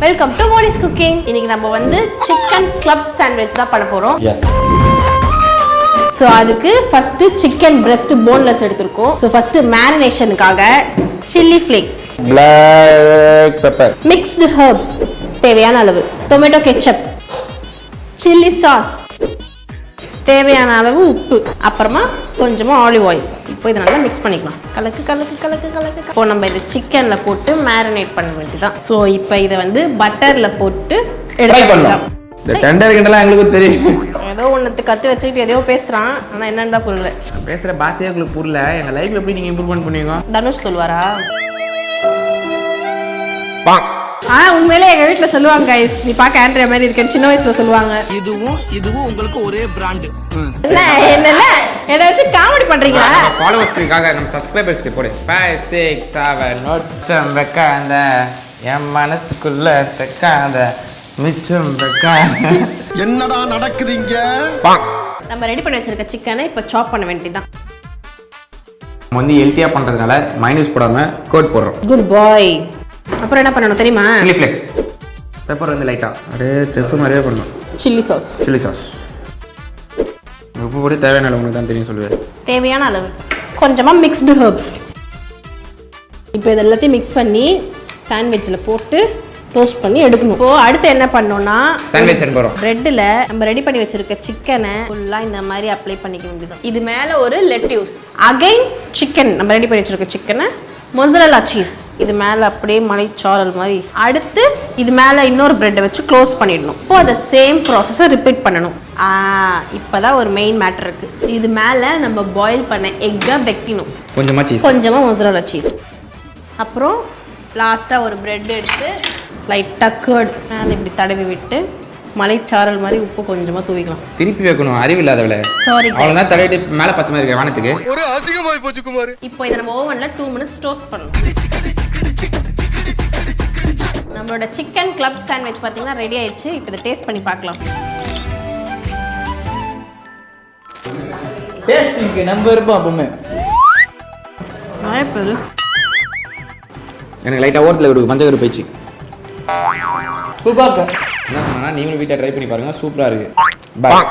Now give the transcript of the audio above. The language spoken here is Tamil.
Welcome to Monis cooking. இன்னைக்கு நம்ம வந்து சிக்கன் கிளப் சாண்ட்விச் தான் பண்ண போறோம். எஸ். ஸோ அதுக்கு ஃபர்ஸ்ட் சிக்கன் பிரஸ்ட் போன்லெஸ் எடுத்திருக்கோம். ஸோ ஃபர்ஸ்ட் மேரினேஷனுக்காக chilli flakes, black pepper, mixed herbs தேவையான அளவு, டொமேட்டோ கெச்சப், சில்லி சாஸ் தேவையான அளவு, உப்பு, அப்புறமா கொஞ்சமா ஆலிவ் ஆயில். இப்போ இதை நல்லா மிக்ஸ் பண்ணிக்கலாம். கலக்கு கலக்கு கலக்கு கலக்கு. இப்போ நம்ம இதை சிக்கன்ல போட்டு மேரினேட் பண்ண வேண்டியதான். ஸோ இப்போ இதை வந்து பட்டர்ல போட்டு எடுத்துக்கலாம். இந்த டெண்டர் கிண்டலாம் எங்களுக்கு தெரியும். ஏதோ ஒன்று கற்று வச்சுக்கிட்டு எதையோ பேசுகிறான், ஆனால் என்னன்னு தான் புரியல. பேசுகிற பாஷையே உங்களுக்கு புரியல. எங்கள் லைஃப் எப்படி நீங்கள் இம்ப்ரூவ்மெண்ட் பண்ணுவீங்க? தனுஷ் சொல்லுவாரா? உண்மையிலே எங்க வீட்டுல சொல்லுவாங்க, கைஸ் நீ பார்க்க ஆண்ட்ரியா மாதிரி இருக்கேன்னு சின்ன வயசுல சொல்லுவாங்க. இதுவும் உங்களுக்கு ஒரே பிராண்ட். என்ன எதை வச்சு காமெடி பண்றீங்களா? ஃபாலோவர்ஸ்க்காக நம்ம சப்ஸ்கிரைபர்ஸ்க்கு போடு 5 6 7 நோட்சம் வைக்காத என் மனசுக்குள்ள தைக்காத மிச்சம் வைக்காத. என்னடா நடக்குதுங்க? நம்ம ரெடி பண்ணி வச்சிருக்க சிக்கனை இப்போ சாப் பண்ண வேண்டியதுதான். நம்ம வந்து ஹெல்த்தியாக பண்ணுறதுனால மைனஸ் போடாமல் கோட் போடுறோம். குட் பாய். அப்புறம் என்ன பண்ணணும் தெரியுமா? சில்லி ஃப்ளேக்ஸ், பெப்பர் வந்து லைட்டாக அப்படியே செஃப் மாதிரியே பண்ணணும். சில்லி சாஸ், சில்லி சாஸ், உப்பு போட்டு தேவையான அளவு உங்களுக்கு தான் தெரியும் சொல்லுவேன். தேவையான அளவு, கொஞ்சமாக மிக்ஸ்டு ஹெர்ப்ஸ். இப்போ இது எல்லாத்தையும் மிக்ஸ் பண்ணி சாண்ட்விச்சில் போட்டு டோஸ்ட் பண்ணி எடுக்கணும். இப்போ அடுத்து என்ன பண்ணோம்னா சாண்ட்விச் எடுக்க போகிறோம். பிரெட்டில் நம்ம ரெடி பண்ணி வச்சிருக்க சிக்கனை ஃபுல்லாக இந்த மாதிரி அப்ளை பண்ணிக்க வேண்டியது. இது மேலே ஒரு லெட்யூஸ், அகைன் சிக்கன் நம்ம ரெடி பண்ணி வச்சிருக்க சிக்கனை, மொசரல்லா சீஸ் இது மேலே அப்படியே மலைச்சாரல் மாதிரி. அடுத்து இது மேலே இன்னொரு பிரெட்டை வச்சு க்ளோஸ் பண்ணிடணும். இப்போ அதை சேம் ப்ராசஸை ரிப்பீட் பண்ணணும். இப்போதான் ஒரு மெயின் மேட்டர் இருக்கு. இது மேலே நம்ம பாயில் பண்ண எக்கை வைக்கணும். கொஞ்சமாக சீஸ், கொஞ்சமாக மொசரல்லா சீஸ், அப்புறம் லாஸ்ட்டாக ஒரு பிரெட் எடுத்து லைட்டாக கர்ட் மேலே இப்படி தடவி விட்டு மலைச்சாரல் மாதிரி உப்பு கொஞ்சமாக தூவிக்கலாம். திருப்பி வைக்கணும், அறிவில்லாதவளை. சாரி, அவ்வளோதான் தடவிட்டு மேலே 10 மாதிரி இருக்க வானத்துக்கு. ஒரு அசிங்கமாய் போச்சு குமார். இப்போ இதை நம்ம ஓவன்ல 2 minutes டோஸ்ட் பண்ணணும். நம்மளோட சிக்கன் கிளப் சாண்ட்விச் பார்த்தீங்கன்னா ரெடி ஆயிடுச்சு. இப்போ இதை டேஸ்ட் பண்ணி பார்க்கலாம். டேஸ்டிங்க்கு நம்ம இருப்போம் அப்பவுமே. வாய்ப்பு எனக்கு லைட்டாக ஓரத்தில் விடுங்க, மஞ்சள் கரு போயிடுச்சு. சூப்பர். என்ன சொன்னா நீங்களும் வீட்டை ட்ரை பண்ணி பாருங்க, சூப்பராக இருக்கு. பாய்.